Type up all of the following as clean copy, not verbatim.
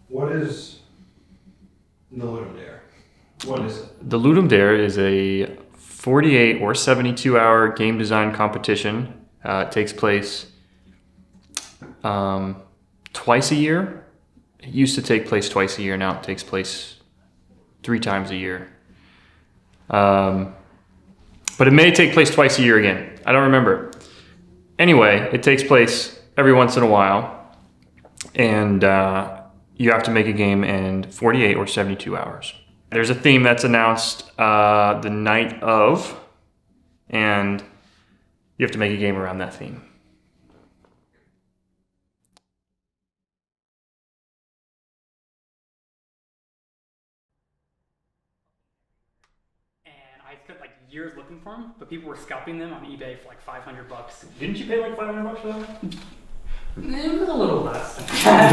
What is the Ludum Dare? What is it? The Ludum Dare is a 48 or 72 hour game design competition. It takes place twice a year. It used to take place twice a year. Now it takes place 3 times a year. But it may take place twice a year again. I don't remember. Anyway, it takes place every once in a while. And you have to make a game in 48 or 72 hours. There's a theme that's announced the night of, and you have to make a game around that theme. And I spent like years looking for them, but people were scalping them on eBay for like $500. Didn't you pay like $500 for that? It was a little less. I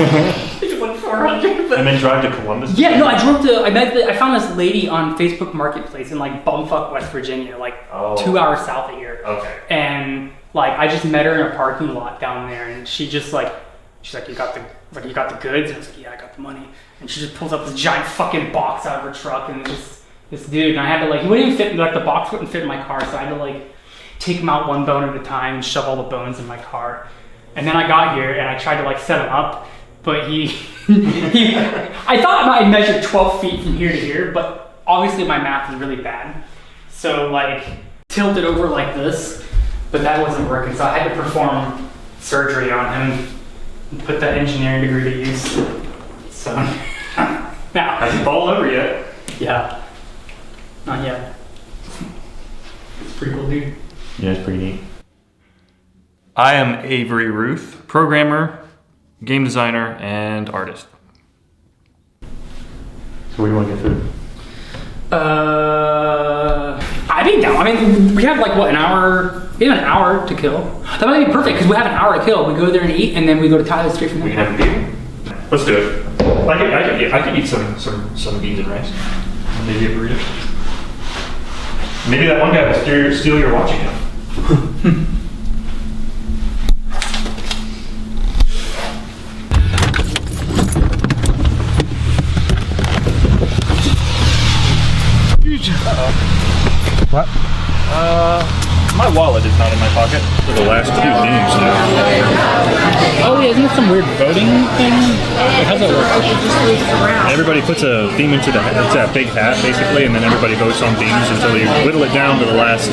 think it was like 400. But... And then drive to Columbus? Yeah, no, I drove to. I found this lady on Facebook Marketplace in like bumfuck West Virginia, like 2 hours south of here. Okay. And like I just met her in a parking lot down there, and she's like, you got the goods? And I was like, yeah, I got the money. And she just pulls up this giant fucking box out of her truck, and it's just this dude. And I had to like, he wouldn't even fit. Like the box wouldn't fit in my car, so I had to like take him out one bone at a time and shove all the bones in my car. And then I got here and I tried to like set him up, but I thought I measured 12 feet from here to here, but obviously my math is really bad. So like tilted over like this, but that wasn't working. So I had to perform surgery on him and put that engineering degree to use. So now. Hasn't fallen over yet. Yeah. Not yet. It's pretty cool, dude. Yeah, it's pretty neat. I am Avery Ruth, programmer, game designer, and artist. So what do you want to get through? I'd be down. I mean, we have like what, an hour? We have an hour to kill. That might be perfect because we have an hour to kill. We go there and eat, and then we go to Tyler straight from there. We can have a beer. Let's do it. I could eat some beans and rice. Maybe a burrito. Maybe that one guy will steal your watch again. What? My wallet is not in my pocket for the last 2 games now. Oh yeah, isn't it some weird voting thing? How's that work? Everybody puts a theme into it's a big hat basically, and then everybody votes on themes until you whittle it down to the last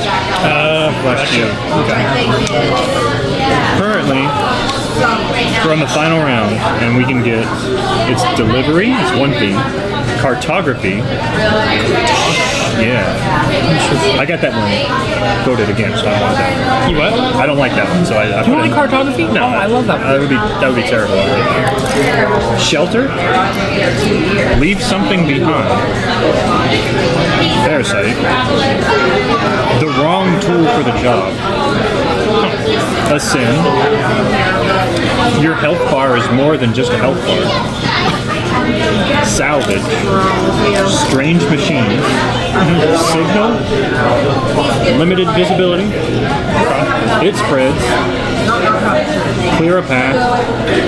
few. Okay. Currently, we're on the final round, and we can get it's delivery, it's one theme, cartography. Yeah. I got that one voted against, so I don't want that one. You what? I don't like that one, so I Do you want like cartography? No, I love that one. That would be terrible. Shelter. Leave something behind. Parasite. The wrong tool for the job. Ascend. Your health bar is more than just a health bar. Salvage. Strange machines. Signal. Limited visibility. It spreads. Clear a path.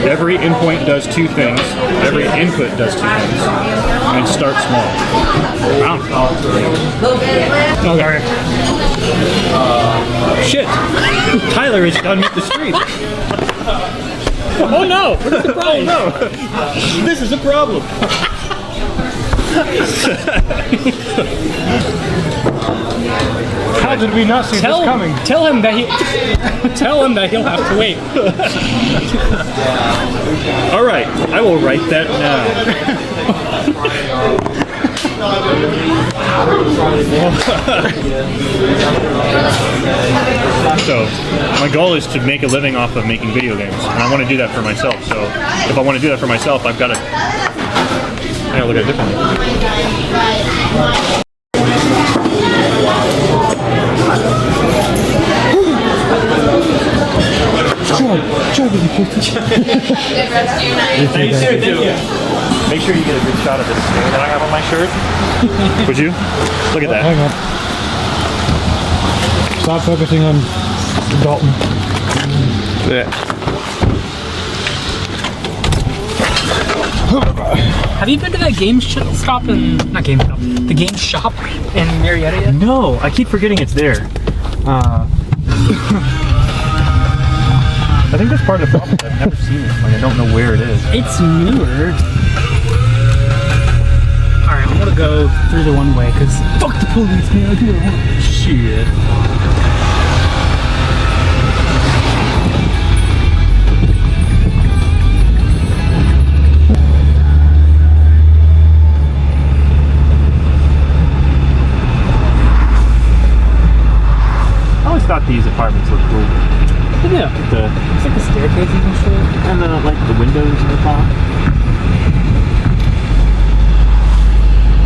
Every endpoint does 2 things. Every input does 2 things. And start small. Okay. Shit! Tyler is done with the street. Oh no! What is the problem? Oh no! This is a problem. How did we not see this coming? Tell him that he'll have to wait. All right, I will write that now. So, my goal is to make a living off of making video games, and I want to do that for myself. So, if I want to do that for myself, I gotta look at it differently. Thank you. Make sure you get a good shot of this stain that I have on my shirt. Would you? Look at that. Hang on. Start focusing on Dalton. Yeah. Have you been to that game shop in not game shop, the game shop in Marietta yet? No, I keep forgetting it's there. I think that's part of the problem. I've never seen it. Like I don't know where it is. It's newer. All right, I'm gonna go through the one way because fuck the police, man. I do what I want. Shit. I always thought these apartments looked cool. Yeah, it's like the staircase and shit. And then like the windows in the top.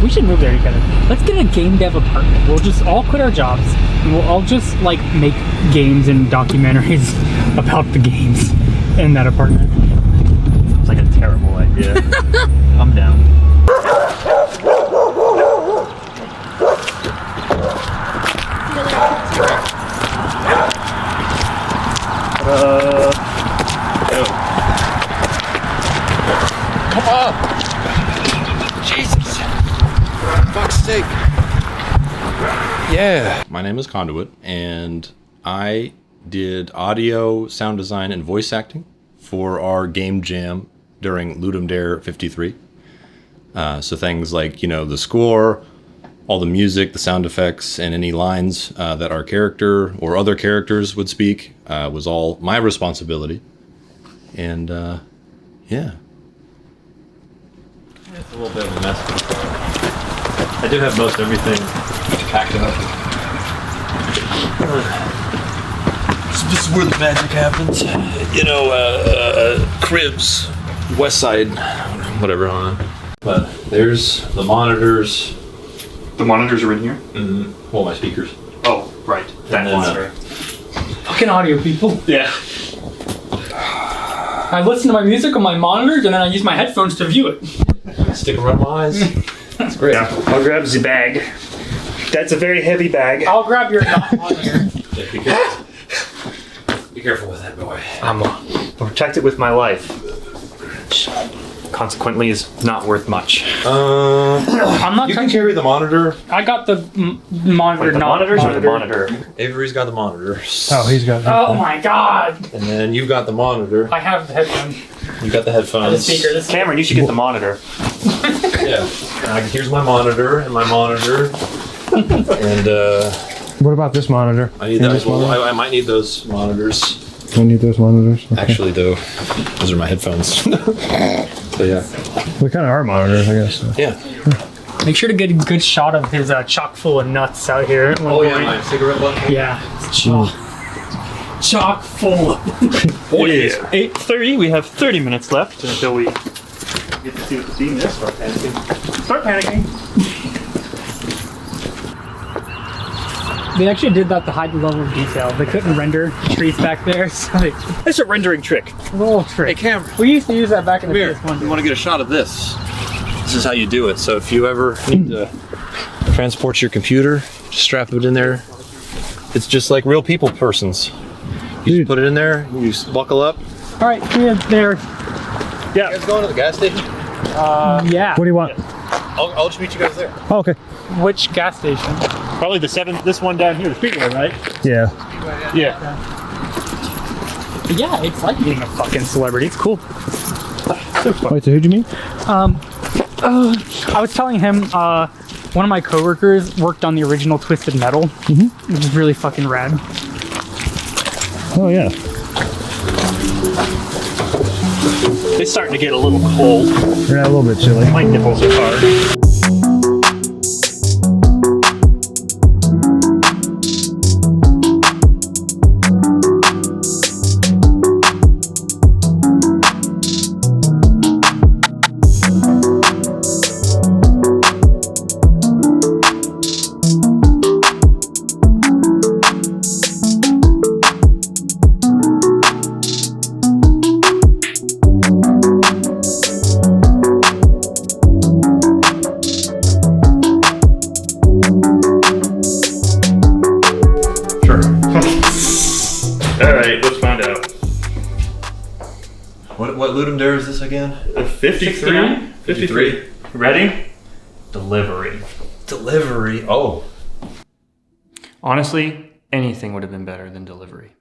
We should move there together. Let's get a game dev apartment. We'll just all quit our jobs and we'll all just like make games and documentaries about the games in that apartment. It's like a terrible idea. I'm down. Come on! Jesus! For fuck's sake! Yeah. My name is Conduit, and I did audio, sound design, and voice acting for our game jam during Ludum Dare 53. So things like, you know, the score, all the music, the sound effects, and any lines that our character or other characters would speak was all my responsibility. And, yeah. It's a little bit of a mess. I do have most everything packed up. This is where the magic happens. You know, cribs, west side, whatever. But there's the monitors. The monitors are in here? Mm-hmm. Well, my speakers. Oh, right. That monitor. Fucking audio people. Yeah. I listen to my music on my monitors and then I use my headphones to view it. Stick around my eyes. That's great. Yeah, I'll grab the bag. That's a very heavy bag. I'll grab your monitor. Yeah, be careful with that, boy. I'll protect it with my life. Which consequently is not worth much. I'm not You can touching. carry the monitor. I got the monitor. Wait, the not monitors or the monitor? Avery's got the monitor. Oh, he's got. Oh my god! And then you've got the monitor. I have the headphones. You've got the The headphones. speaker. The speaker. Cameron, you should get the monitor. Yeah. Here's my monitor and my monitor. And What about this monitor? I need And that. this Well, monitor? I might need those monitors. I need those monitors. Okay. Actually, though, those are my headphones. So yeah. We kind of are monitors, I guess. So. Yeah. Make sure to get a good shot of his chock full of nuts out here. at one Oh yeah, point. my cigarette butt. Yeah. It's chock full. It is 8:30. We have 30 minutes left until we get to see what the theme is. Start panicking. Start panicking. They actually did that to hide the level of detail. They couldn't render trees back there, so they It's a rendering trick. a little trick. Hey Cam, We used to use that back in the come here. PS1. You want to get a shot of this? This is how you do it. So if you ever need to transport your computer, just strap it in there. It's just like real people persons. You just put it in there, you just buckle up. All right, there. You guys going to the gas station? Yeah. What do you want? I'll just meet you guys there. Oh, okay. Which gas station? Probably the this one down here, the speaker one, right? Yeah. Yeah. Yeah, it's like being a fucking celebrity. It's cool. Wait, so who'd you meet? I was telling him one of my coworkers worked on the original Twisted Metal, which is really fucking rad. Oh, yeah. It's starting to get a little cold. Yeah, a little bit chilly. My nipples are hard. Ludum Dare is this again? 53? 53. Ready? Delivery. Delivery. Oh. Honestly, anything would have been better than delivery.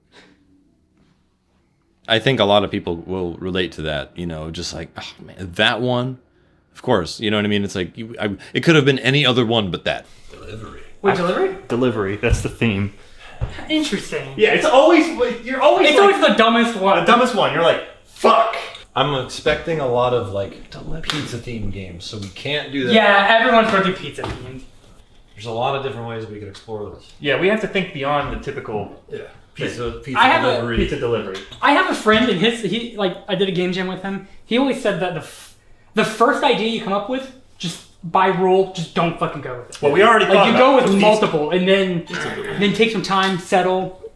I think a lot of people will relate to that, you know, just like, oh man, that one, of course, you know what I mean? It's like, it could have been any other one but that. Delivery. Wait, delivery? Delivery, that's the theme. Interesting. Yeah, it's always, you're always It's always the dumbest one. the dumbest one. You're like, fuck. I'm expecting a lot of like pizza themed games, so we can't do that. Yeah, everyone's going to do pizza themed. There's a lot of different ways we could explore this. Yeah, we have to think beyond the typical Pizza I have delivery. pizza delivery. I have a friend, and he I did a game jam with him. He always said that the first idea you come up with, just by rule, just don't fucking go with it. Well, we already Like thought you about go with pizza. multiple, and then take some time, settle.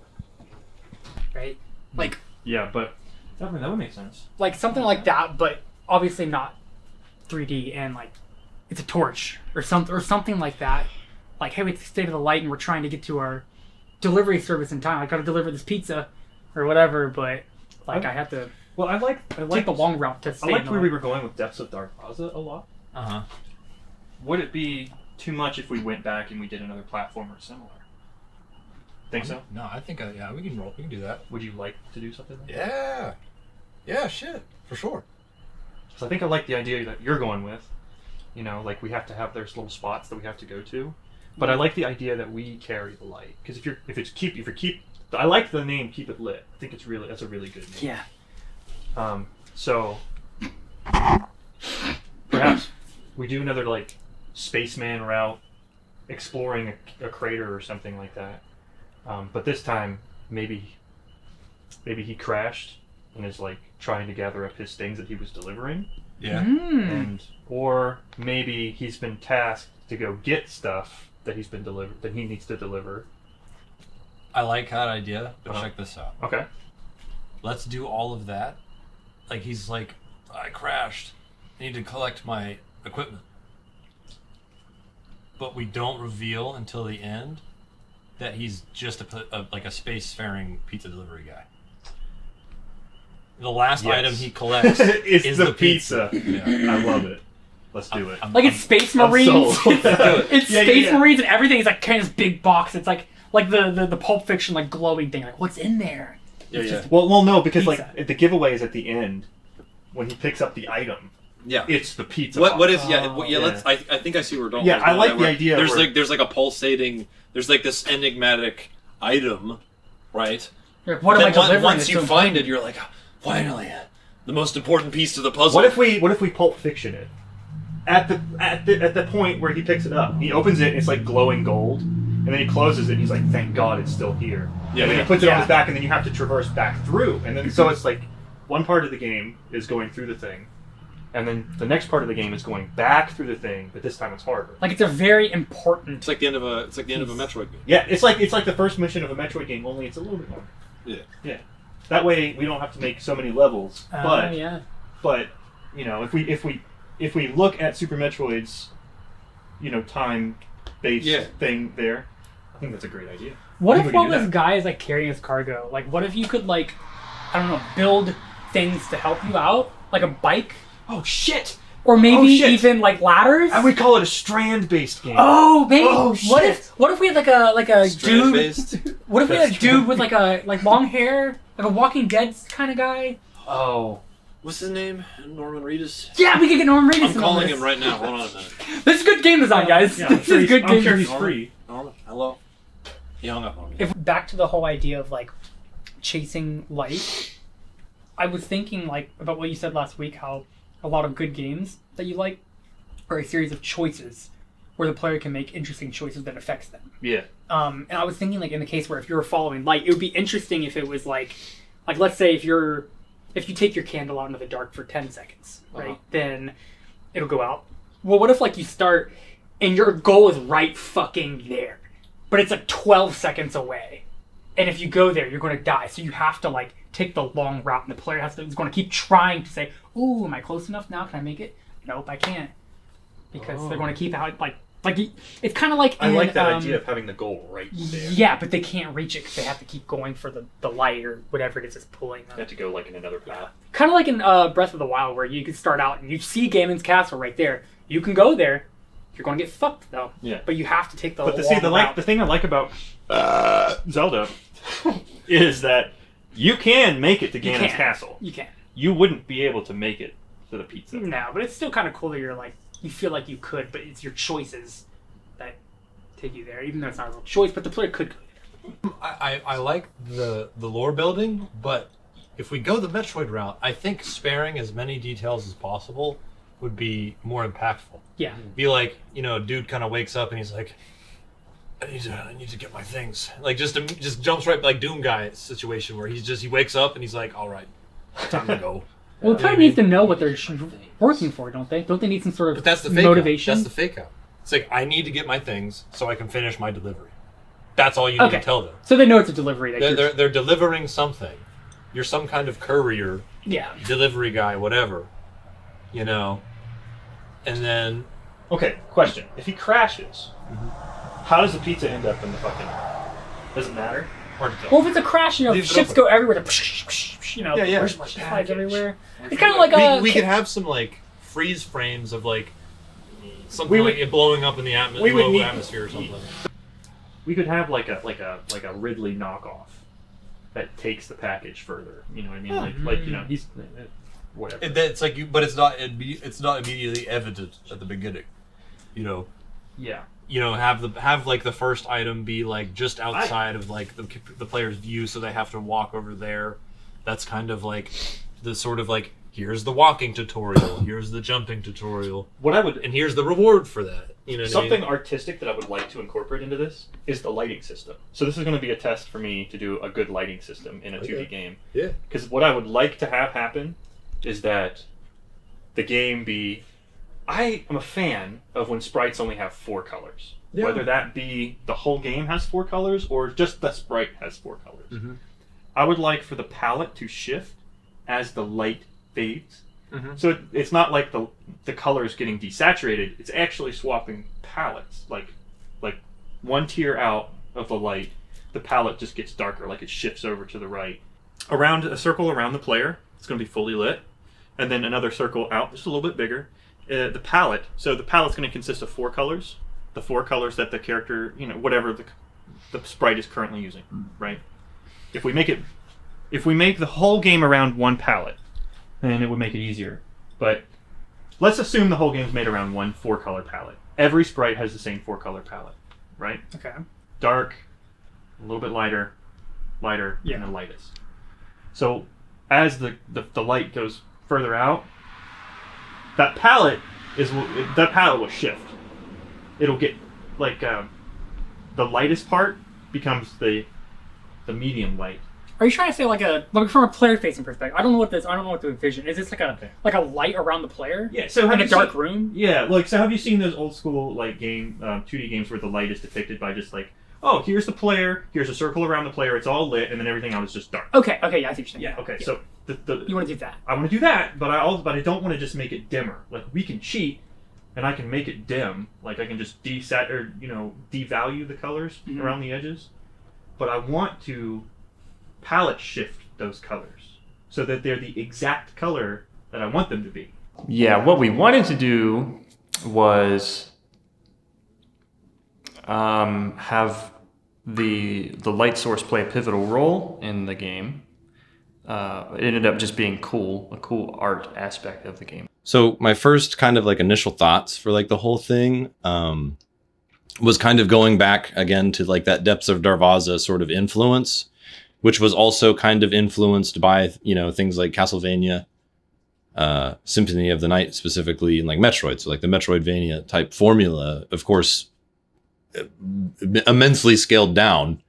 Right? Like Yeah, but definitely that would make sense. like something like that, but obviously not 3D, and like it's a torch or something like that. Like, hey, it's the state of the light, and we're trying to get to our delivery service in time. I got to deliver this pizza or whatever, but like I have to Well, I like take the long route to stay. I liked in the where light. we were going with Depths of Dark Plaza a lot. Uh-huh. Would it be too much if we went back and we did another platformer similar? Think so? No, I think, yeah, we can do that. Would you like to do something like that? Yeah. Yeah, shit. For sure. Because I think I like the idea that you're going with. You know, like we have to have there's little spots that we have to go to. But I like the idea that we carry the light. Because if you keep I like the name Keep It Lit. I think that's a really good name. Yeah. So perhaps we do another like spaceman route, exploring a crater or something like that. But this time maybe he crashed and is like trying to gather up his things that he was delivering. Yeah. And or maybe he's been tasked to go get stuff that he needs to deliver. I like that idea, but Uh-huh. check this out. Okay. Let's do all of that. Like, he's like, I crashed. I need to collect my equipment. But we don't reveal until the end that he's just like a spacefaring pizza delivery guy. The last Yes. item he collects It's is the the pizza. Yeah. I love it. Let's do it. Like it's Space I'm Marines. sold. It's Yeah, Space yeah. Marines and everything is like kind of this big box. It's like the Pulp Fiction like glowing thing. Like what's in there? Yeah, It's yeah. just- Well, no, because Pizza. like the giveaway is at the end when he picks up the item. Yeah. It's the pizza. What box. if let's I think I see where we're going. Yeah, with I that, like the where idea there's like a pulsating, there's like this enigmatic item, right? Like, what am I Then delivering? once It's you so find it, you're like, finally, the most important piece to the puzzle. What if we Pulp Fiction it? At the point where he picks it up, he opens it and it's like glowing gold, and then he closes it and he's like, thank God it's still here. Yeah, and then yeah. he puts it on Yeah. his back, and then you have to traverse back through, and then so it's like one part of the game is going through the thing, and then the next part of the game is going back through the thing, but this time it's harder. Like it's a very important. It's like the end of a Metroid game. Yeah, it's like the first mission of a Metroid game, only it's a little bit longer. Yeah. Yeah. That way we don't have to make so many levels. But yeah. but you know, if we look at Super Metroid's, you know, time-based Yeah. thing there, I think that's a great idea. What I if think we while can do this that. guy is like carrying his cargo, like what if you could like, I don't know, build things to help you out, like a bike, Oh shit! or maybe Oh, shit. even like ladders. I would call it a strand-based game. Oh, maybe. Oh, What shit. if we had like a dude? Strand-based? What if we had a That's dude with like long hair, like a Walking Dead kind of guy? Oh. What's his name? Norman Reedus? Yeah, we could get Norman Reedus. I'm in on calling this. him right now. Hold on a minute. This is good game design, guys. Yeah, I'm this sure is he's, good I'm game sure design. he's free. Norman, hello. He hung up on me. If back to the whole idea of like chasing light, I was thinking like about what you said last week, how a lot of good games that you like are a series of choices where the player can make interesting choices that affects them. Yeah. And I was thinking like in the case where if you were following light, it would be interesting if it was like let's say if you take your candle out into the dark for 10 seconds, right? Uh-huh. Then it'll go out. Well, what if like you start and your goal is right fucking there, but it's like 12 seconds away, and if you go there, you're going to die. So you have to like take the long route, and the player is going to keep trying to say, "Ooh, am I close enough now? Can I make it?" Nope, I can't, because they're going to keep out like Like it's kind of like I like that in, idea of having the goal right there. Yeah, but they can't reach it because they have to keep going for the light or whatever it is that's pulling them. You have to go like in another path. Kind of like in Breath of the Wild, where you can start out and you see Ganon's castle right there. You can go there. You're going to get fucked though. Yeah. But you have to take the. But long route. the thing I like about Zelda is that you can make it to You Ganon's can. castle. You can. You wouldn't be able to make it to the pizza. No, but it's still kind of cool that you're like you feel like you could, but it's your choices that take you there, even though it's not a real choice. But the player could go there. I like the lore building, but if we go the Metroid route, I think sparing as many details as possible would be more impactful. Yeah. Be like, dude kind of wakes up and he's like, I need to get my things. Like just jumps right like Doom guy situation where he wakes up and he's like, all right, time to go. Well, the player needs to know what they're working for, don't they? Don't they need some sort of But that's the fake motivation? out. That's the fake out. It's like I need to get my things so I can finish my delivery. That's all you need to tell them. So they know it's a delivery. That They're delivering something. You're some kind of courier, yeah. delivery guy, whatever. And then Okay, question. If he crashes, how does the pizza end up in the fucking... Does it matter? Hard to tell. Well, if it's a crash, Leave it ships open. go everywhere. Yeah. Where's my flies everywhere? It's kind of like we could have some like freeze frames of like something We would- like it blowing up in the we would need- atmosphere or something. We could have like a Ridley knockoff that takes the package further. You know what I mean? Like he's whatever. It's like you, but it's not immediately evident at the beginning. Yeah. Have like the first item be like just outside of like the player's view, so they have to walk over there. That's kind of like the sort of like here's the walking tutorial, here's the jumping tutorial, What I would and here's the reward for that. something artistic that I would like to incorporate into this is the lighting system. So this is going to be a test for me to do a good lighting system in a 2D game. Yeah. Because what I would like to have happen is that the game be... I am a fan of when sprites only have 4 colors. Yeah. Whether that be the whole game has 4 colors or just the sprite has 4 colors. Mm-hmm. I would like for the palette to shift as the light fades. Mm-hmm. So it's not like the colors getting desaturated. It's actually swapping palettes. Like one tier out of the light, the palette just gets darker. Like it shifts over to the right. Around a circle around the player, it's going to be fully lit, and then another circle out, just a little bit bigger. The palette. So the palette's going to consist of 4 colors. The 4 colors that the character, whatever the sprite is currently using, right? If we make the whole game around one palette, then it would make it easier. But let's assume the whole game's made around one 4-color palette. Every sprite has the same 4-color palette, right? okay. Dark, a little bit lighter, Yeah. and the lightest. So as the light goes further out, that palette will shift. It'll get like the lightest part becomes the medium light. Are you trying to say like from a player facing perspective? I don't know what to envision. Is this like a light around the player? Yeah. So In a dark room? Yeah. So have you seen those old school like 2D games where the light is depicted by just like, oh, here's the player, here's a circle around the player, it's all lit, and then everything else is just dark. Okay, yeah, I see what you're saying. Yeah. Okay. So You want to do that? I want to do that, but I don't want to just make it dimmer. Like we can cheat, and I can make it dim. Like I can just devalue the colors around the edges, but I want to palette shift those colors so that they're the exact color that I want them to be. Yeah, what we wanted to do was have the light source play a pivotal role in the game. It ended up just being a cool art aspect of the game. So my first kind of like initial thoughts for like the whole thing was kind of going back again to like that Depths of Darvaza sort of influence, which was also kind of influenced by, things like Castlevania, Symphony of the Night specifically, and like Metroid. So like the Metroidvania type formula, of course, immensely scaled down,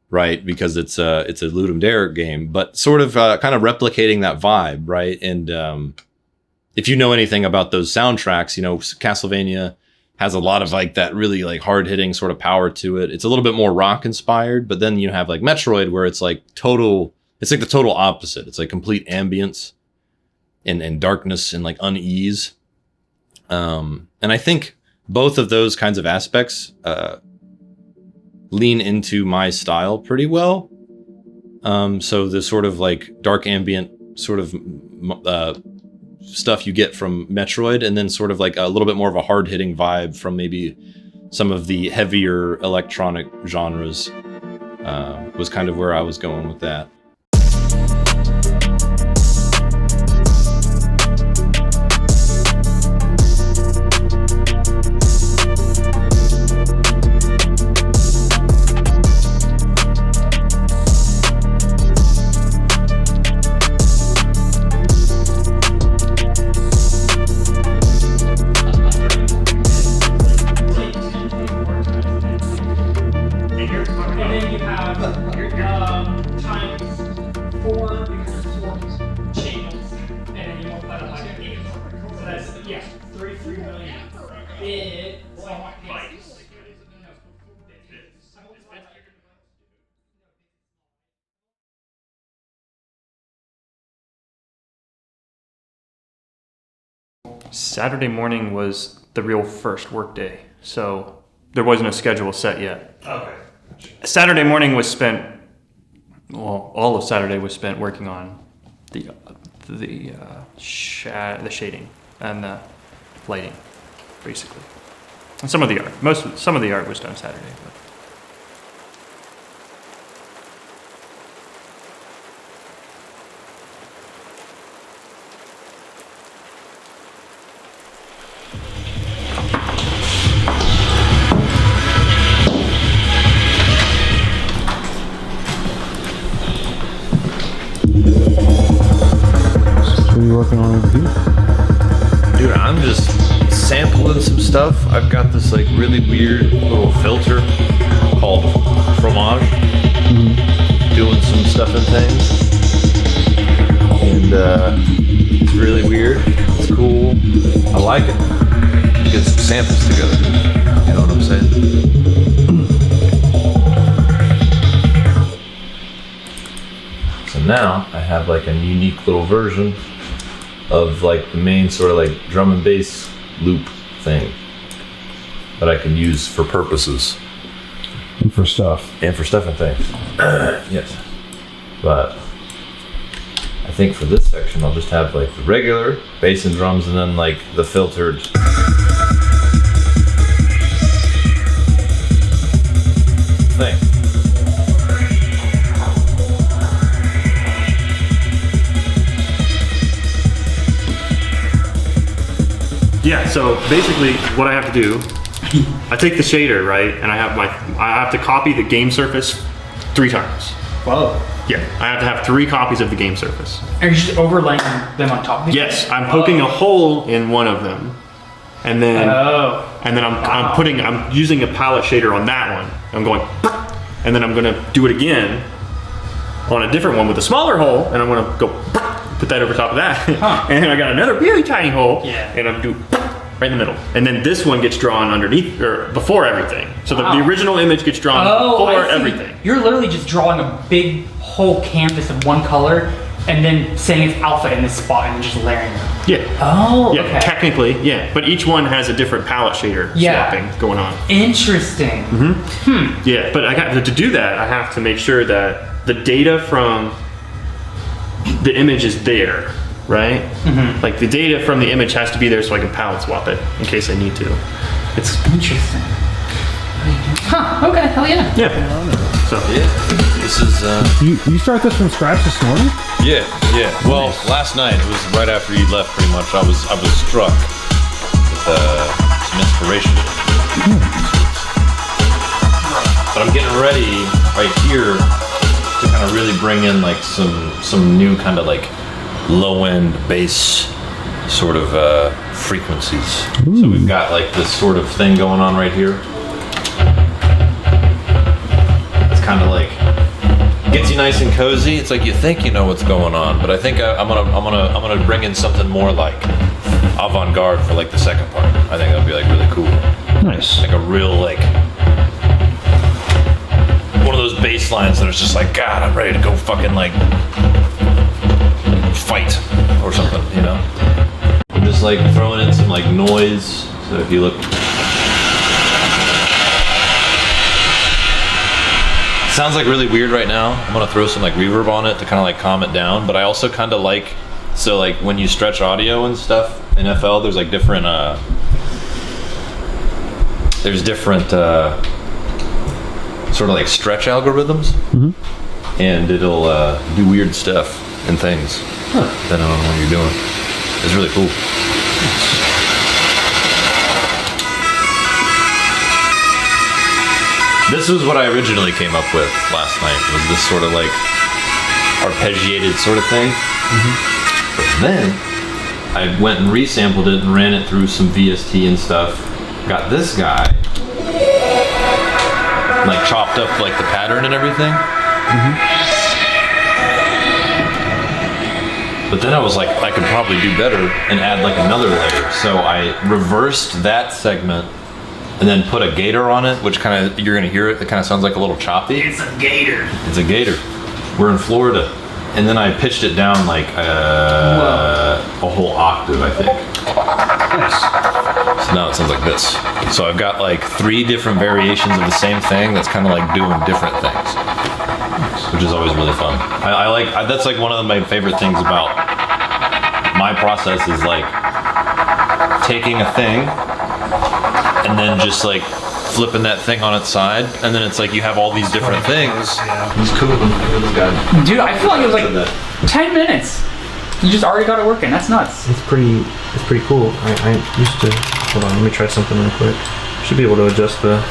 right? Because it's a Ludum Dare game, but sort of kind of replicating that vibe, right? And if you know anything about those soundtracks, Castlevania has a lot of like that really like hard hitting sort of power to it. It's a little bit more rock inspired, but then you have like Metroid where it's like the total opposite. It's like complete ambience and darkness and like unease. And I think both of those kinds of aspects lean into my style pretty well. So the sort of like dark ambient sort of stuff you get from Metroid, and then sort of like a little bit more of a hard-hitting vibe from maybe some of the heavier electronic genres was kind of where I was going with that. Saturday morning was the real first work day, so there wasn't a schedule set yet. Okay. Saturday morning was spent, well, all of Saturday was spent working on the shading and the lighting, basically. And some of the art. Some of the art was done Saturday. But. What are you working on over here? Dude, I'm just sampling some stuff. I've got this like really weird little filter called Fromage, doing some stuff and things, and it's really weird. It's cool. I like it. Get some samples together. You know what I'm saying? So now I have like a unique little version of like the main sort of like drum and bass loop thing that I can use for purposes. And for stuff. And for stuff and things. Yes. But I think for this section I'll just have like the regular bass and drums and then like the filtered thing. Yeah, so basically what I have to do, I take the shader, right, and I have to copy the game surface 3 times. Whoa. Yeah, I have to have 3 copies of the game surface. Are you just overlaying them on top of each other? Yes, I'm poking a hole in one of them, and then I'm using a palette shader on that one. I'm going, and then I'm gonna do it again on a different one with a smaller hole, and I'm gonna go put that over top of that, and then I got another very tiny hole, and I'm doing right in the middle, and then this one gets drawn underneath or before everything. So the original image gets drawn before everything. You're literally just drawing a big whole canvas of one color, and then saying it's alpha in this spot, and then just layering it. Yeah. Oh. Yeah. Okay. Technically, yeah, but each one has a different palette shader swapping going on. Interesting. Yeah, but I got to do that. I have to make sure that the data from the image is there, right? Like the data from the image has to be there so I can palette swap it in case I need to. It's interesting. Huh, okay, hell yeah. Yeah. So this is You start this from scratch this morning? yeah. Well, last night it was right after you left pretty much. I was struck with some inspiration. But I'm getting ready right here to kind of really bring in like some new kind of like low end bass sort of frequencies. Ooh. So we've got like this sort of thing going on right here. It's kind of like gets you nice and cozy. It's like you think you know what's going on, but I think I'm gonna bring in something more like avant-garde for like the second part. I think that'll be like really cool. Nice. Like a real like one of those bass lines that is just like, God, I'm ready to go fucking like fight or something, you know? I'm just like throwing in some like noise. So if you look sounds like really weird right now. I'm gonna throw some like reverb on it to kind of like calm it down. But I also kind of like, so like when you stretch audio and stuff in FL, there's like different sort of like stretch algorithms, and it'll do weird stuff and things depending on what you're doing. It's really cool. This was what I originally came up with last night, was this sort of like arpeggiated sort of thing. But then I went and resampled it and ran it through some VST and stuff. Got this guy, like chopped up like the pattern and everything. But then I was like, I could probably do better and add like another layer. So I reversed that segment and then put a gator on it, which kind of, you're gonna hear it, it kind of sounds like a little choppy. It's a gator. It's a gator. We're in Florida. And then I pitched it down like a whole octave, I think. Nice. So now it sounds like this. So I've got like 3 different variations of the same thing that's kind of like doing different things, which is always really fun. That's like one of my favorite things about my process is like taking a thing and then just like flipping that thing on its side, and then it's like you have all these different things. He's cool. Dude, I feel like it was like 10 minutes. You just already got it working. That's nuts. It's pretty cool. I used to, hold on, let me try something real quick. Should be able to adjust the,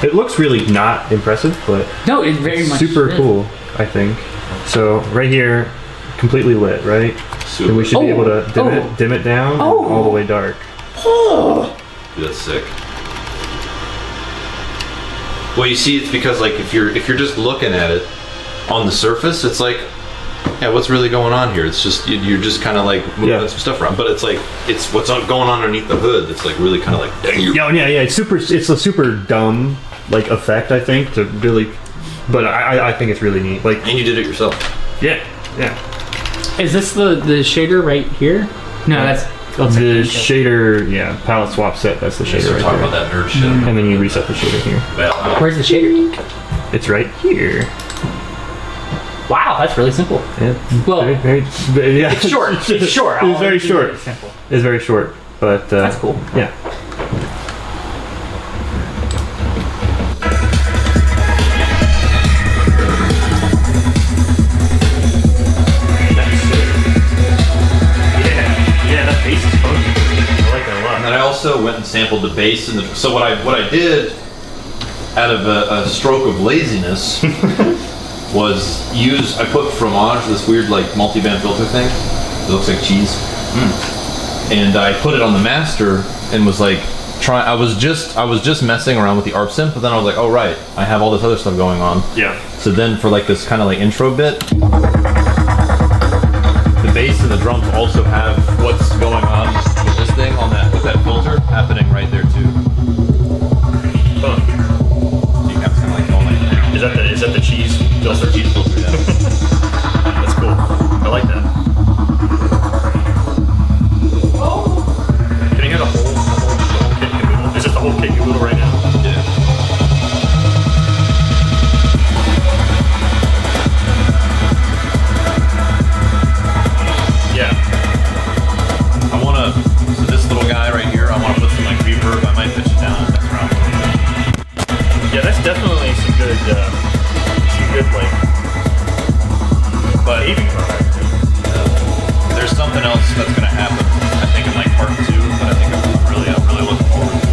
it looks really not impressive, but No, it very much super is. cool, I think. So right here, completely lit, right? Super. And we should be able to Oh. dim it down and all the way dark. Dude, that's sick. Well, you see, it's because like if you're just looking at it on the surface, it's like, yeah, what's really going on here? It's just you're just kind of like moving some stuff around, but it's like it's what's going on underneath the hood. It's like really kind of like, dang you. Yeah, it's a super dumb like effect, I think, to really, but I think it's really neat. Like, And you did it yourself. yeah. Is this the shader right here? No, that's The shader, palette swap set. That's the So shader we're right talking there. about that nerd shit. And then you reset the shader here. Where's the shader? It's right here. Wow, that's really simple. Yeah. Well, Yeah. it's short. It's short. It's very short. It's simple. It's very short, but That's cool. Yeah. And then I also went and sampled the bass, and so what I did out of a stroke of laziness was I put fromage, this weird like multi-band filter thing. It looks like cheese, and I put it on the master and was like I was just messing around with the ARP synth, but then I was like, oh right, I have all this other stuff going on. Yeah. So then for like this kind of like intro bit, the bass and the drums also have what's going on with this thing on that with that filter happening right there too. So you have kind of like all like Is that the cheese filter? cheese filter, yeah. That's cool. I like that. Can you hear the whole kit and caboodle? Is it the whole kit and caboodle right now? Yeah. Yeah. So this little guy right here, I want to put some like reverb. I might pitch it down and mess around with it. Yeah, that's definitely some good like behaving from that. There's something else that's gonna happen. I think in like part 2, but I think I'm really looking forward to it.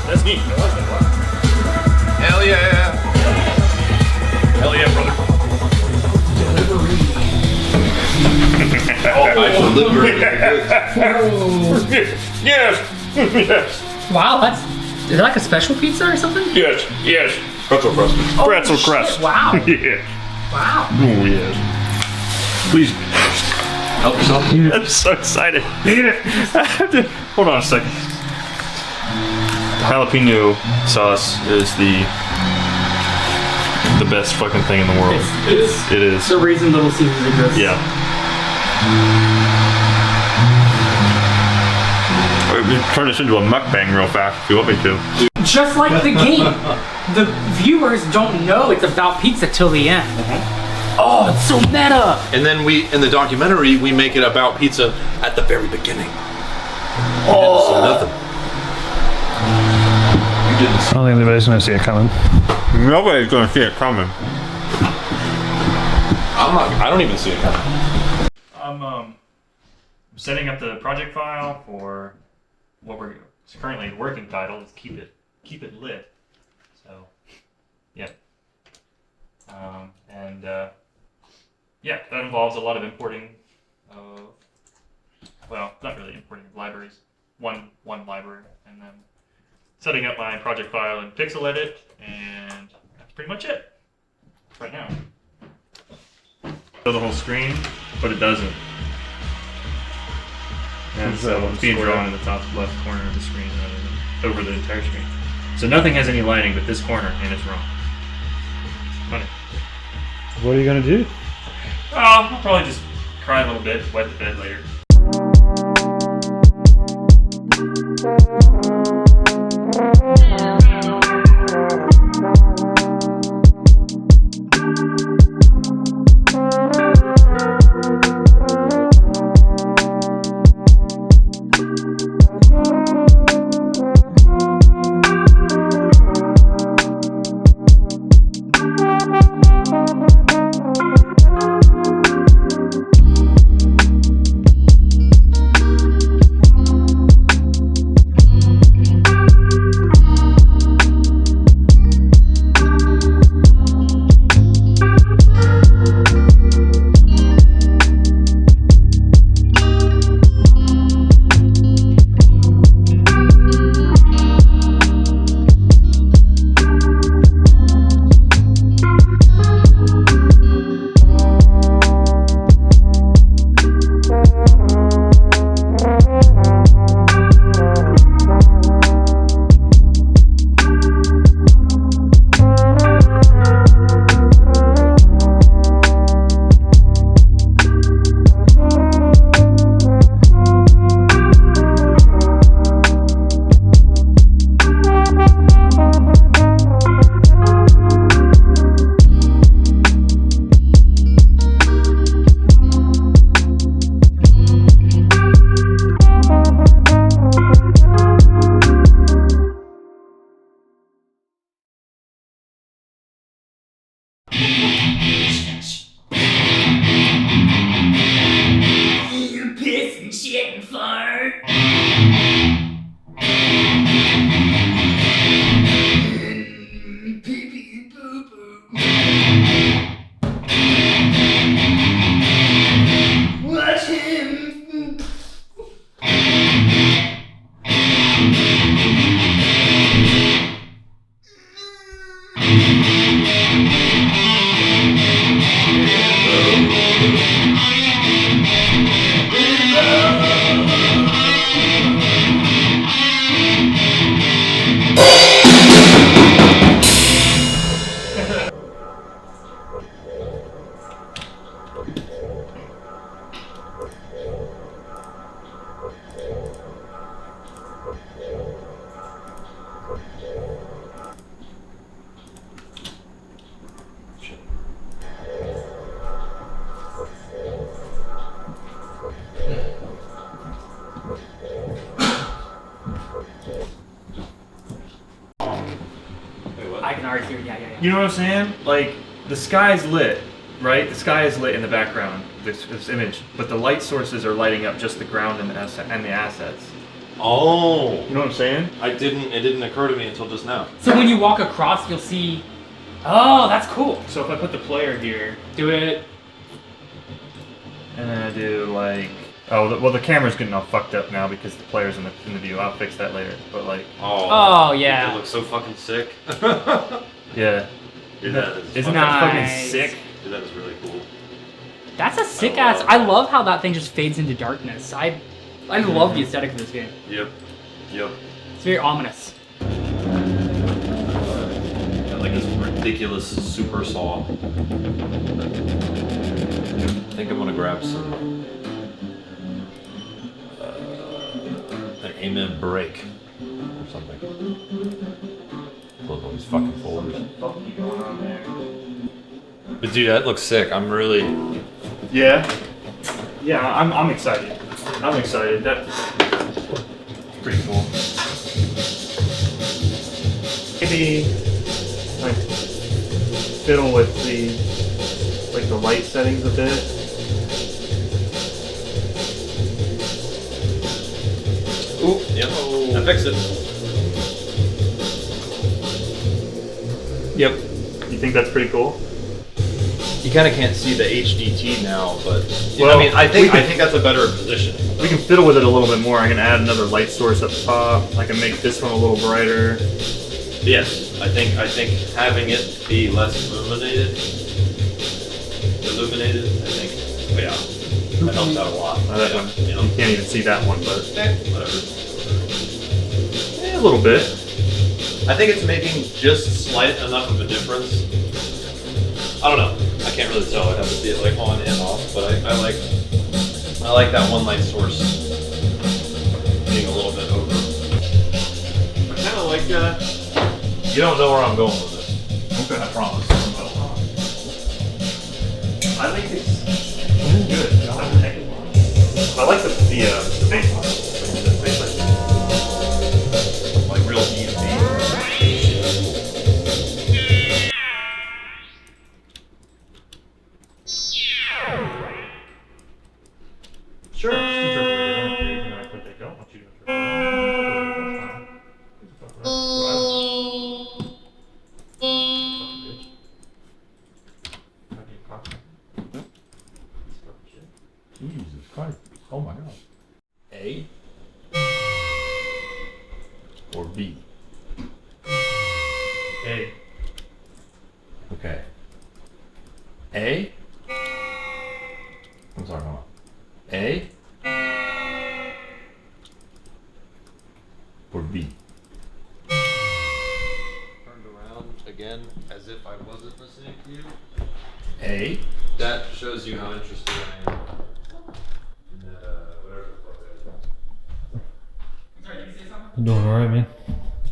That's neat. I like that a lot. Hell yeah! Hell yeah, brother. Oh, I delivered. Yes. Yes. Wow, is that like a special pizza or something? Yes. Yes. Pretzel crust. Oh, Pretzel shit, crust. Wow. Yeah. Wow. Oh yes. Please. Help yourself. I'm so excited. Hold on a second. Jalapeno sauce is the best fucking thing in the world. It is. It's the reason Little Caesars exists. Yeah. We're turn this into a mukbang real fast if you want me to. just like the game. The viewers don't know it's about pizza till the end. Oh, it's so meta. And then in the documentary, we make it about pizza at the very beginning. Oh. So nothing. You didn't see. I don't think anybody's gonna see it coming. Nobody's gonna see it coming. I don't even see it coming. I'm setting up the project file for what we're currently working title is keep it lit. So, yeah. Yeah, that involves a lot of importing of, well, not really importing of libraries, one library, and then setting up my project file in Pixel Edit, and that's pretty much it right now. Show the whole screen, but it doesn't. And so it's being drawn in the top left corner of the screen rather than over the entire screen. So nothing has any lighting but this corner, and it's wrong. Funny. What are you gonna do? I'll probably just cry a little bit, wet the bed later. I can already hear it. Yeah. You know what I'm saying? Like, the sky's lit, right? The sky is lit in the background, this image, but the light sources are lighting up just the ground and the assets. Oh. You know what I'm saying? It didn't occur to me until just now. So when you walk across, you'll see. Oh, that's cool. So if I put the player here, Do it. and then I do like, the camera's getting all fucked up now because the player's in the view. I'll fix that later. But like, Oh, yeah. It looks so fucking sick. yeah, Dude, that is isn't fucking, that fucking Nice. sick? dude, that is really cool. That's a sick ass. I love how that thing just fades into darkness. I love the aesthetic of this game. Yep. It's very ominous. Got like this ridiculous super saw. I think I'm gonna grab some an Amen break. or something. Look at all these fucking folders. But dude, that looks sick. I'm really. Yeah. Yeah, I'm excited. I'm excited. That's pretty cool. Maybe like fiddle with the light settings a bit. Ooh, yep. I fixed it. Yep. You think that's pretty cool? You kind of can't see the HDT now, but Well, I mean, I think that's a better position. We can fiddle with it a little bit more. I can add another light source up top. I can make this one a little brighter. Yes, I think having it be less illuminated, I think, yeah, that helps out a lot. That one, You know, you can't even see that one, but whatever. a little bit. I think it's making just slight enough of a difference. I don't know. I can't really tell. I'd have to see it like on and off, but I like that one light source being a little bit over. I kind of like that. You don't know where I'm going with this. Okay. I promise. I think it's good. I like the bass line. Like real deep beat. Sure. Just interpret it. I don't care. They don't want you to Jesus Christ. Oh my God. A or B? A. Okay. A? I'm sorry, hold on. A or B? Turned around again as if I wasn't listening to you. A? That shows you how interested I am in whatever the fuck that is. You doing alright, man?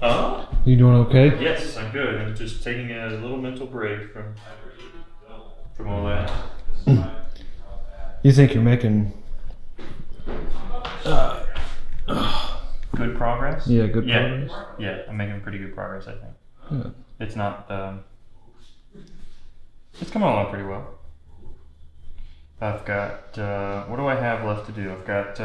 Huh? You doing okay? Yes, I'm good. I'm just taking a little mental break from all that. You think you're making Good progress? good progress? Yeah, I'm making pretty good progress, I think. Good. It's not, it's coming along pretty well. I've got, what do I have left to do? I've got,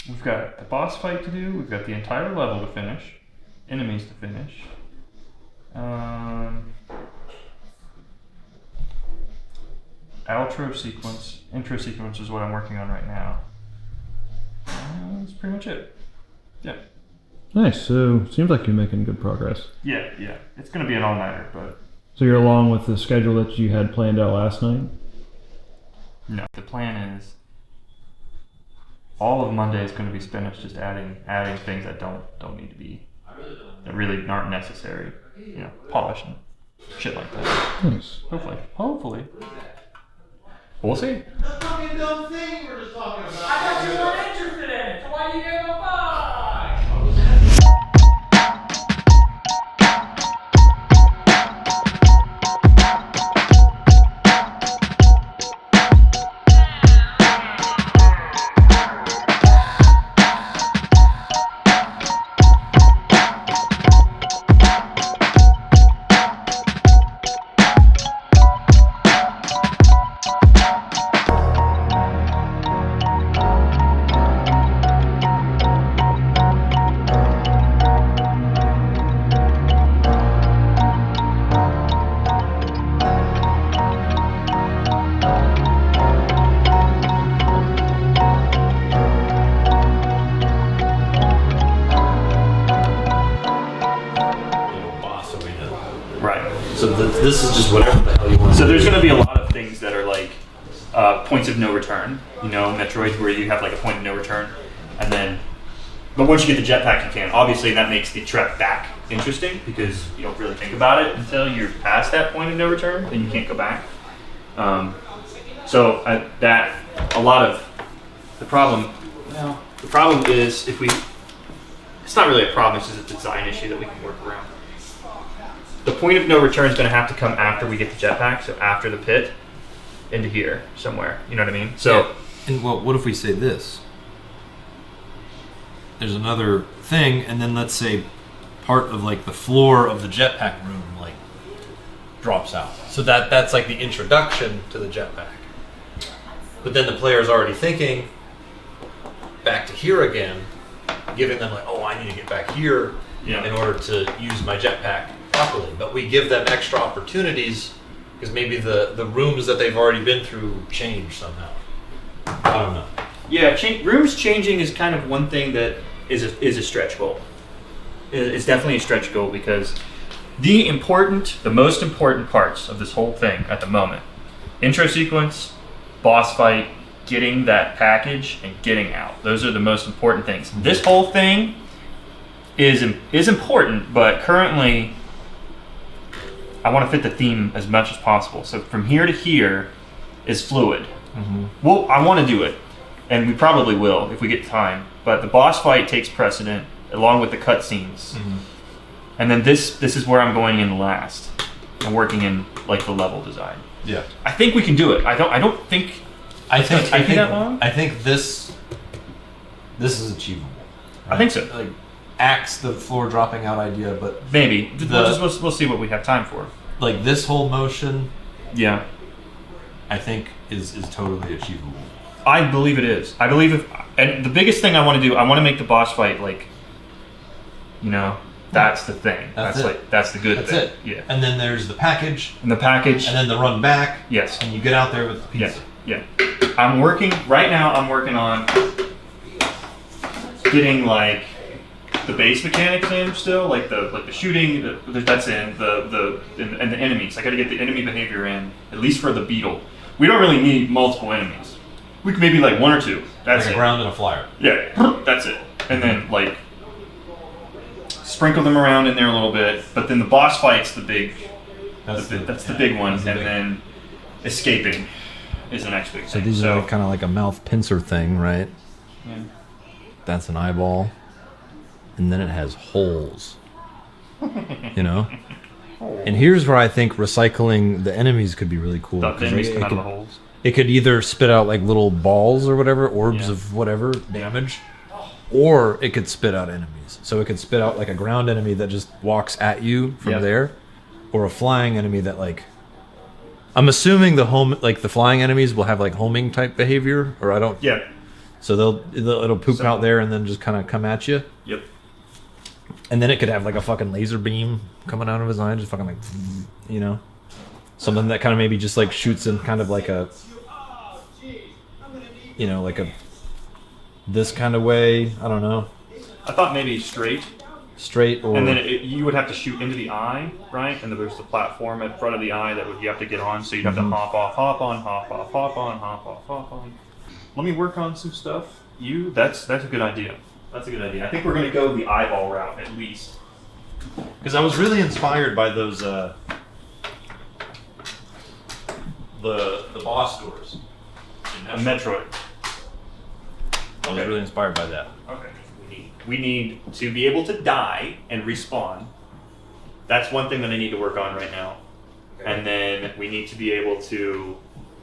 we've got the boss fight to do, we've got the entire level to finish, enemies to finish. Intro sequence is what I'm working on right now. That's pretty much it. Yeah. Nice. So seems like you're making good progress. Yeah. It's gonna be an all-nighter, but So you're along with the schedule that you had planned out last night? no. The plan is all of Monday is gonna be spent just adding things that don't need to be, that really aren't necessary. You know, polishing shit like that. Nice. Hopefully. We'll see. That fucking dumb thing we're just talking about. I thought you weren't interested in it, so why do you give a fuck? This is just whatever the hell you want. So there's going to be a lot of things that are like points of no return. You know, Metroid where you have like a point of no return, and then, but once you get the jetpack, you can. Obviously, that makes the trek back interesting because you don't really think about it until you're past that point of no return, and you can't go back. So that a lot of the problem. Well, The problem is it's not really a problem, it's just a design issue that we can work around. The point of no return is going to have to come after we get the jetpack, so after the pit, into here somewhere. You know what I mean? So, And well, what if we say this? There's another thing, and then let's say part of like the floor of the jetpack room like drops out. So that's like the introduction to the jetpack. But then the player's already thinking back to here again, giving them like, oh, I need to get back here in order to use my jetpack properly. But we give them extra opportunities because maybe the rooms that they've already been through change somehow. I don't know. yeah, rooms changing is kind of one thing that is a stretch goal. It's definitely a stretch goal because the most important parts of this whole thing at the moment, intro sequence, boss fight, getting that package, and getting out. Those are the most important things. This whole thing is important, but currently I want to fit the theme as much as possible. So from here to here is fluid. Well, I want to do it, and we probably will if we get time. But the boss fight takes precedent, along with the cutscenes. And then this is where I'm going in last. I'm working in like the level design. Yeah. I think we can do it. I don't think it's gonna take me that long. I think this is achievable. I think so. Like axe the floor dropping out idea, but Maybe we'll see what we have time for. like this whole motion, Yeah, I think is totally achievable. I believe it is. I believe and the biggest thing I want to do, I want to make the boss fight like, that's the thing. That's it. That's the good That's thing. it. Yeah. And then there's the package, And the package. and then the run back. Yes. And you get out there with the pizza. Yeah. I'm working on getting like the base mechanics in still, like the shooting. That's in and the enemies. I got to get the enemy behavior in, at least for the beetle. We don't really need multiple enemies. We could maybe like one or two. That's Like it. a ground and a flyer. Yeah, that's it. And then like sprinkle them around in there a little bit. But then the boss fight's the big. That's the big one, and then escaping is the next big thing. So these are like, kind of like a mouth pincer thing, right? Yeah. That's an eyeball, and then it has holes. And here's where I think recycling the enemies could be really cool. The 'cause enemies come out of the holes. It could either spit out like little balls or whatever, orbs of whatever damage, or it could spit out enemies. So it could spit out like a ground enemy that just walks at you from there, or a flying enemy that like. I'm assuming the flying enemies will have like homing type behavior, or I don't. Yeah. So it'll poop out there and then just kind of come at you. Yep. And then it could have like a fucking laser beam coming out of his eye, just fucking like, something that kind of maybe just like shoots in kind of like a, like a, this kind of way. I don't know. I thought maybe straight, or and then you would have to shoot into the eye, right? And there's the platform in front of the eye that you have to get on. So you'd have to hop off, hop on, hop off, hop on, hop off, hop on. Let me work on some stuff. That's a good idea. That's a good idea. I think we're gonna go the eyeball route at least. because I was really inspired by those the boss doors. A Metroid. I was really inspired by that. Okay. We need to be able to die and respawn. That's one thing that I need to work on right now. Okay. And then we need to be able to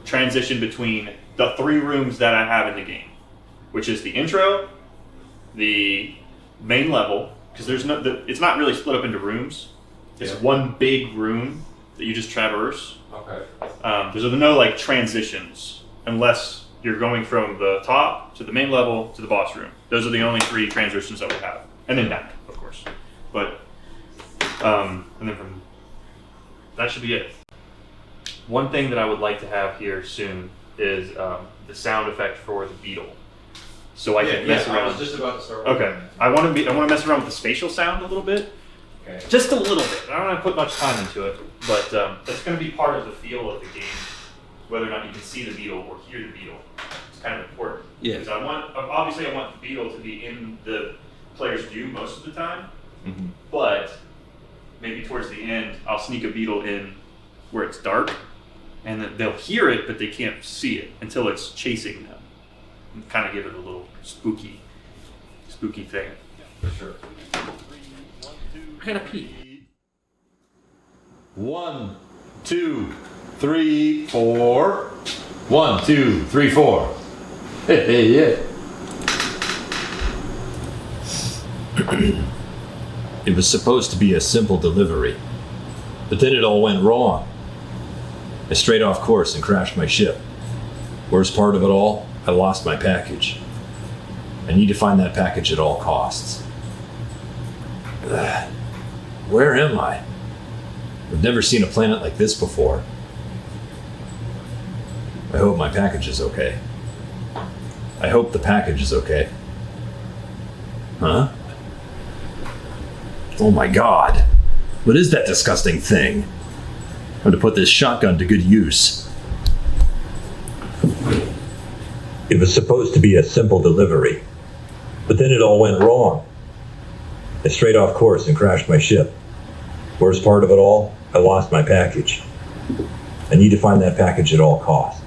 transition between the 3 rooms that I have in the game, which is the intro, the main level, because it's not really split up into rooms. It's one big room that you just traverse. Okay. There's no like transitions unless you're going from the top to the main level to the boss room. Those are the only 3 transitions that we have, and then back, of course. But and then from that should be it. One thing that I would like to have here soon is the sound effect for the beetle, so I can mess around. I was just about to start. Okay, I want to mess around with the spatial sound a little bit. Okay. Just a little bit. I don't want to put much time into it, but that's going to be part of the feel of the game. Whether or not you can see the beetle or hear the beetle, it's kind of important. Yeah. Because I want the beetle to be in the player's view most of the time, but maybe towards the end I'll sneak a beetle in where it's dark, and they'll hear it, but they can't see it until it's chasing them. And kind of give it a little spooky spooky thing. For sure. I gotta pee. 1, 2, 3, 4. 1, 2, 3, 4. Hey. It was supposed to be a simple delivery, but then it all went wrong. I strayed off course and crashed my ship. Worst part of it all, I lost my package. I need to find that package at all costs. Where am I? I've never seen a planet like this before. I hope my package is okay. I hope the package is okay. Huh? Oh my god. What is that disgusting thing? I'm going to put this shotgun to good use. It was supposed to be a simple delivery, but then it all went wrong. I strayed off course and crashed my ship. Worst part of it all, I lost my package. I need to find that package at all costs.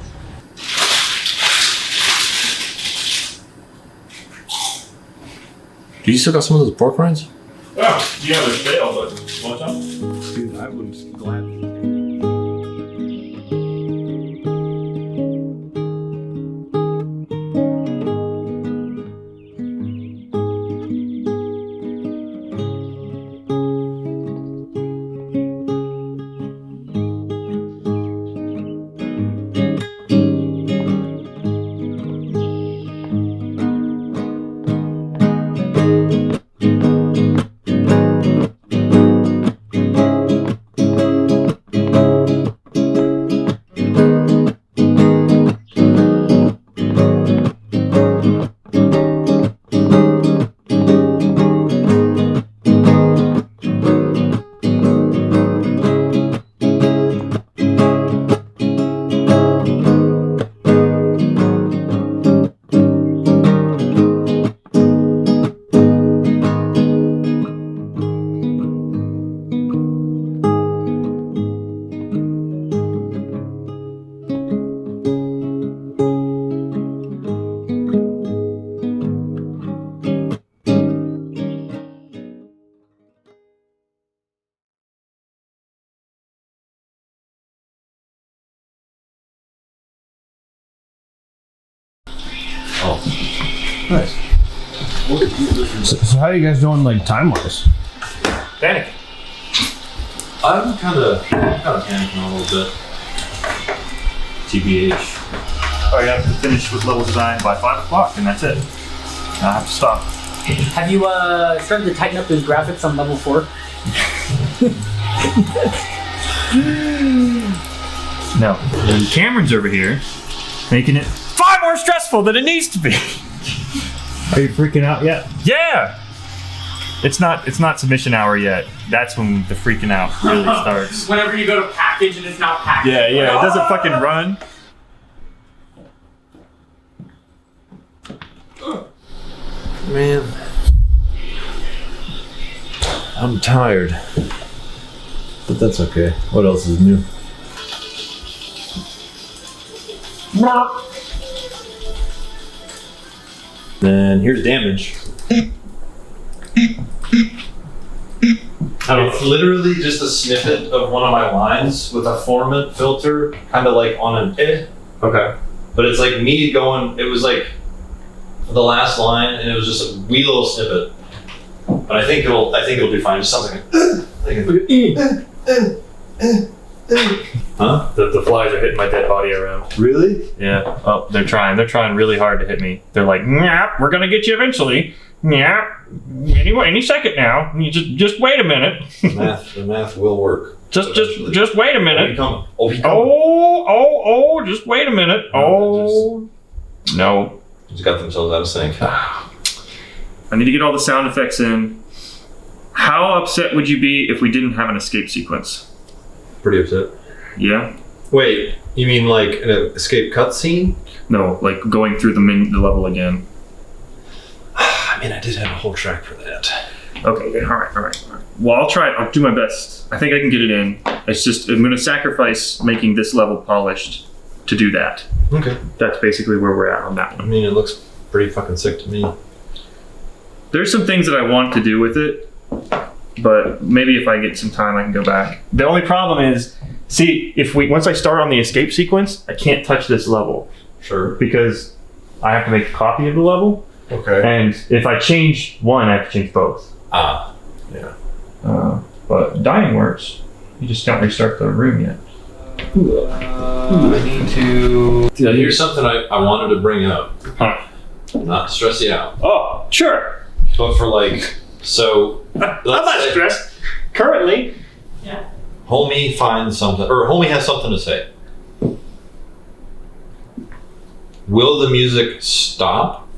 Do you still got some of those pork rinds? Oh, yeah, they're stale, but want some? Dude, I would gladly. Nice. So how are you guys doing, like, time-wise? Panic. I'm kind of panicking a little bit. TBH. I have to finish with level design by 5 o'clock, and that's it. I have to stop. Have you started to tighten up those graphics on level 4? No. Cameron's over here, making it far more stressful than it needs to be. Are you freaking out yet? Yeah. It's not submission hour yet. That's when the freaking out really starts. Whenever you go to package and it's not packaged. Yeah, it doesn't fucking run. Man. I'm tired. But that's okay. What else is new? Then here's damage. It's literally just a snippet of one of my lines with a formant filter, kind of like on an Okay. But it's like me going, it was like the last line, and it was just a wee little snippet. But I think it'll do fine. It just sounds like huh? The flies are hitting my dead body around. Really? Yeah. Oh, they're trying. They're trying really hard to hit me. They're like, "Nyah, we're gonna get you eventually. Nyah, anyway, any second now. You just wait a minute. The math will work. Just wait a minute. Oh, Just wait a minute. Oh, no. just got themselves out of sync. I need to get all the sound effects in. How upset would you be if we didn't have an escape sequence? Pretty upset. Yeah. Wait, you mean like an escape cutscene? No, like going through the level again. I mean, I did have a whole track for that. Okay, all right. Well, I'll do my best. I think I can get it in. It's just, I'm gonna sacrifice making this level polished to do that. Okay. That's basically where we're at on that I one. mean, it looks pretty fucking sick to me. There's some things that I want to do with it, but maybe if I get some time, I can go back. The only problem is, see, once I start on the escape sequence, I can't touch this level. Sure. Because I have to make a copy of the level. Okay. And if I change one, I have to change both. Yeah. But dying works. You just don't restart the room yet. I need to. Here's something I wanted to bring up. Huh. Not to stress you out, Oh, sure. but for like, so. I'm not stressed. Currently. Homie finds something, or Homie has something to say. Will the music stop?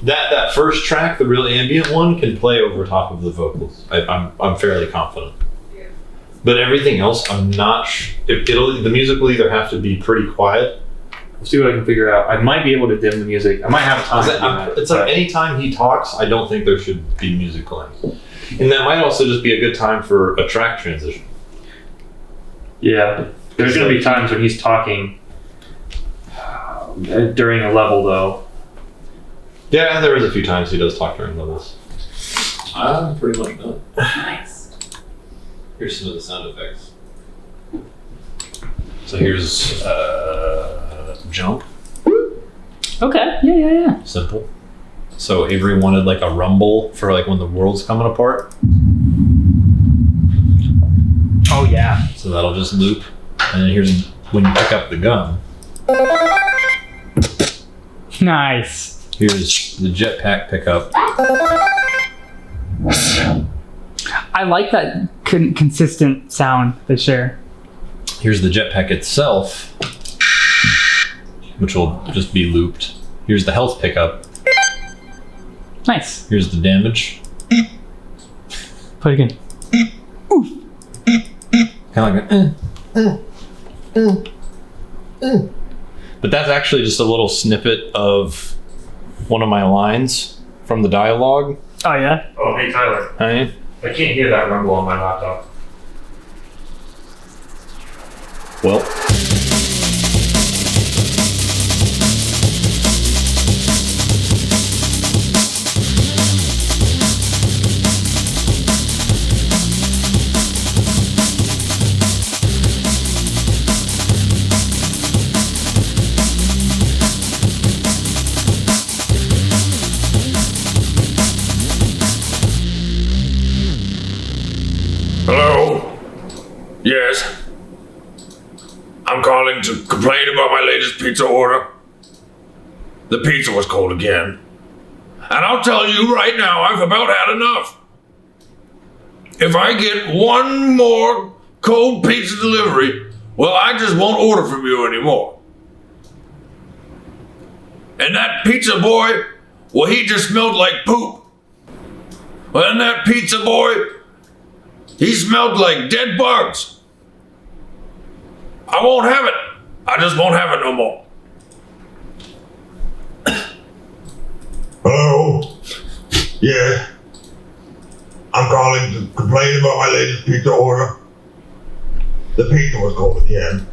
That first track, the real ambient one, can play over top of the vocals. I'm fairly confident. But everything else, I'm not. The music will either have to be pretty quiet. We'll see what I can figure out. I might be able to dim the music. I might have time to do that. It's like anytime he talks, I don't think there should be music playing. And that might also just be a good time for a track transition. Yeah. There's going to be times when he's talking during a level, though. Yeah, there is a few times he does talk during levels. I'm pretty much done. Nice. Here's some of the sound effects. So here's jump. Okay. Yeah. Simple. So Avery wanted like a rumble for like when the world's coming apart. Oh yeah. So that'll just loop. And then here's when you pick up the gun. Nice. Here's the jetpack pickup. I like that consistent sound they share. Here's the jetpack itself, which will just be looped. Here's the health pickup. Nice. Here's the damage. Play it again. Kind of like a, But that's actually just a little snippet of one of my lines from the dialogue. Oh yeah. Oh, hey, Tyler. Right? I can't hear that rumble on my laptop. Well. Hello? Yes. I'm calling to complain about my latest pizza order. The pizza was cold again. And I'll tell you right now, I've about had enough. If I get one more cold pizza delivery, well, I just won't order from you anymore. And that pizza boy, well, he just smelled like poop. Well, and that pizza boy, he smelled like dead bugs. I won't have it. I just won't have it no more. Hello? Yeah. I'm calling to complain about my latest pizza order. The pizza was cold again.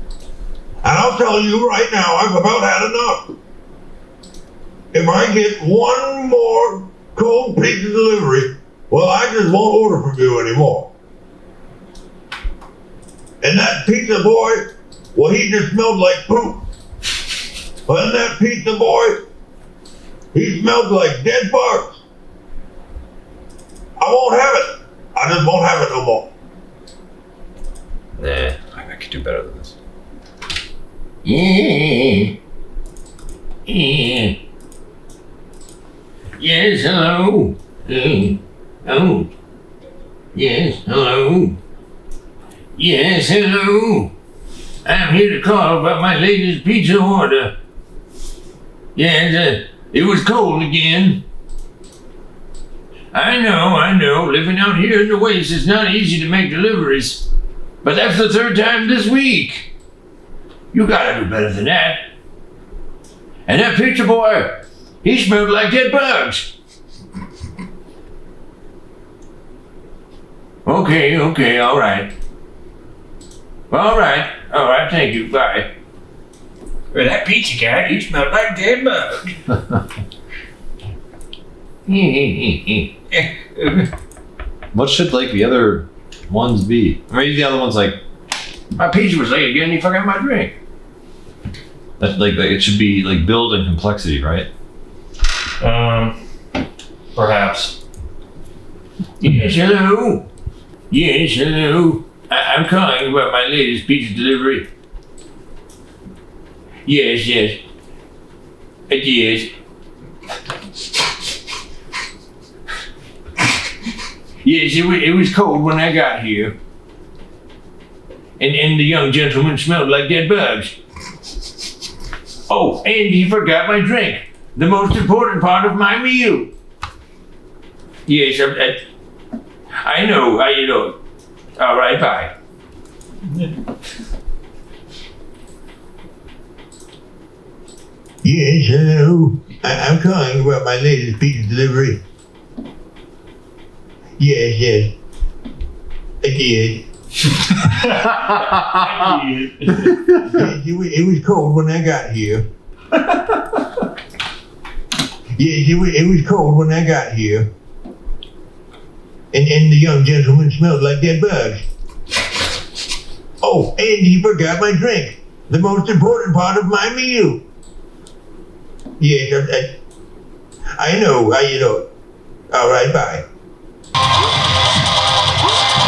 And I'll tell you right now, I've about had enough. If I get one more cold pizza delivery, well, I just won't order from you anymore. And that pizza boy, well, he just smelled like poop. And that pizza boy, he smelled like dead bugs. I won't have it. I just won't have it no more. Nah, I could do better than this. Yeah. Yes, hello. Oh. Yes, hello. Yes, hello. I'm here to call about my latest pizza order. Yes, it was cold again. I know. Living out here in the Waste is not easy to make deliveries. But that's the third time this week. You gotta do better than that. And that pizza boy, he smelled like dead bugs. Okay, all right. All right, thank you, bye. Well, that pizza guy, he smelled like dead bugs. What should like the other ones be? Maybe the other one's like, my pizza was late again. You forgot my drink. That like it should be like build in complexity, right? Perhaps. Yes, hello. Yes, hello. I'm calling about my latest pizza delivery. Yes. Yes. Yes, it was cold when I got here. And the young gentleman smelled like dead bugs. Oh, and he forgot my drink. The most important part of my meal. Yes, I know. You know. All right, bye. Yes, hello. I'm calling about my latest pizza delivery. Yes. I did. It was cold when I got here. Yes, it was cold when I got here. And the young gentleman smelled like dead bugs. Oh, and he forgot my drink. The most important part of my meal. Yes, I know. You know. All right, bye.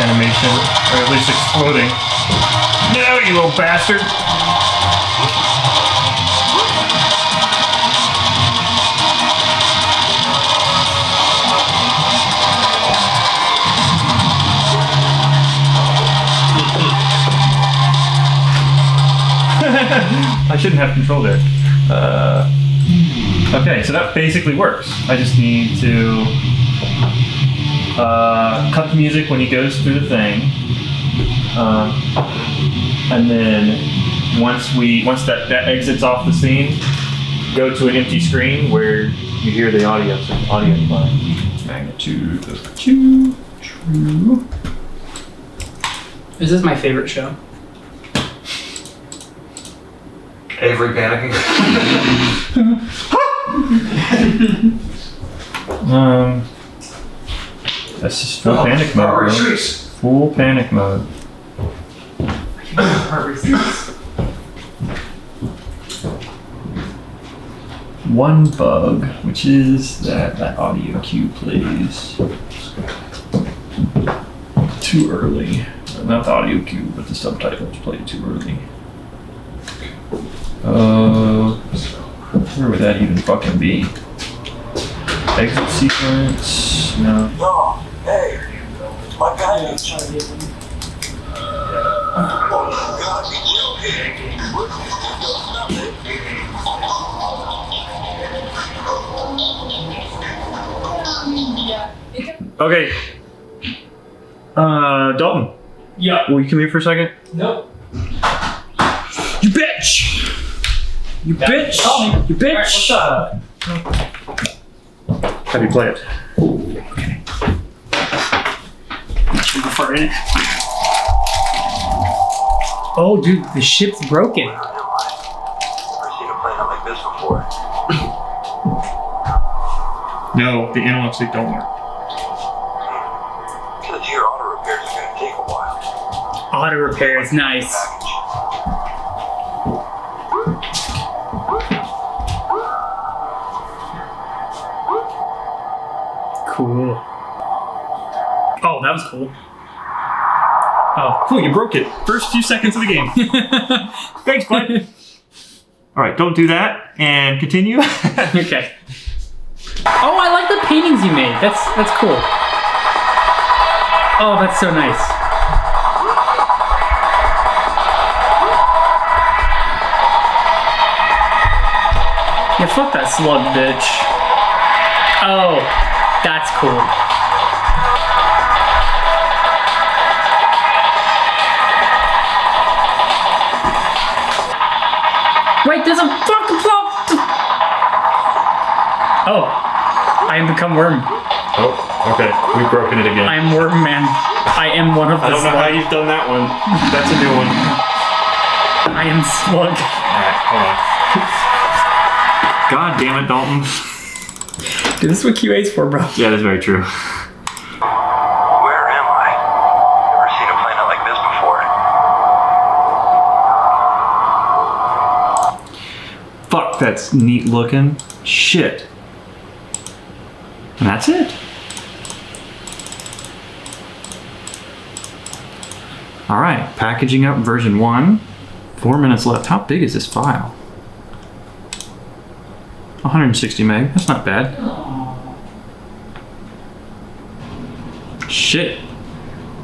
Animation, or at least exploding. No, you little bastard! I shouldn't have control there. Okay, so that basically works. I just need to cut the music when he goes through the thing, and then once that exits off the scene, go to an empty screen where you hear the audio line. Magnitude of 2, true. Is this my favorite show? Avery panicking. That's just full panic mode, bro. Full panic mode. One bug, which is that audio cue plays too early. Not the audio cue, but the subtitles play too early. Where would that even fucking be? Exit sequence? No. Oh, hey, my guy is trying to get me. Okay. Dalton. Yeah. Will you come here for a second? Nope. You bitch! You bitch! You bitch! Alright, what's up? Have you play it? Okay. Fart in it. Oh, dude, the ship's broken. Never seen a plane like this before. No, the analog stick don't work. Says here auto repairs are gonna take a while. Auto repair is nice. Cool. Oh, that was cool. Oh, cool, you broke it. First few seconds of the game. Thanks, bud. Alright, don't do that, and continue. Okay. Oh, I like the paintings you made. That's cool. Oh, that's so nice. Yeah, fuck that slug, bitch. Oh, that's cool. Wait, there's a fucking plot. Oh, I am become worm. Oh, okay. We've broken it again. I am worm man. I am one of the I don't know how you've done that one. That's a new one. I am slug. Alright, hold on. God damn it, Dalton. Dude, this is what QA's for, bro. Yeah, that's very true. Where am I? Never seen a planet like this before. Fuck, that's neat looking. Shit. And that's it. All right, packaging up version 1. 4 minutes left. How big is this file? 160 meg. That's not bad. Shit.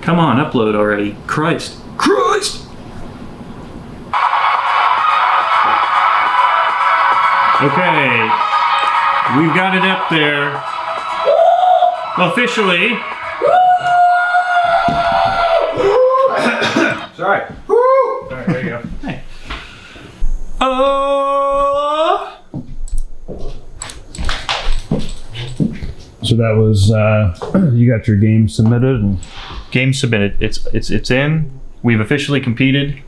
Come on, upload already. Christ. Christ! Okay. We've got it up there. Officially. Sorry. All right, there you go. Hey. So that was you got your game submitted and Game submitted. It's in. We've officially competed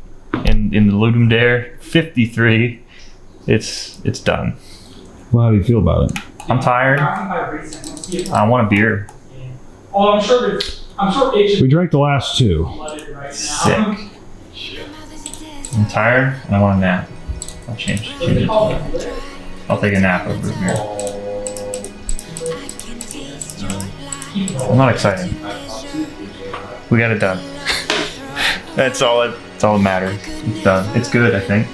in the Ludum Dare 53. It's done. well, how do you feel about it? I'm tired. I want a beer. Oh, I'm sure H We drank the last 2. flooded right now. Sick. I'm tired and I want a nap. I'll change it. I'll take a nap over here. I'm not excited. We got it done. That's all that matters. It's done. It's good, I think.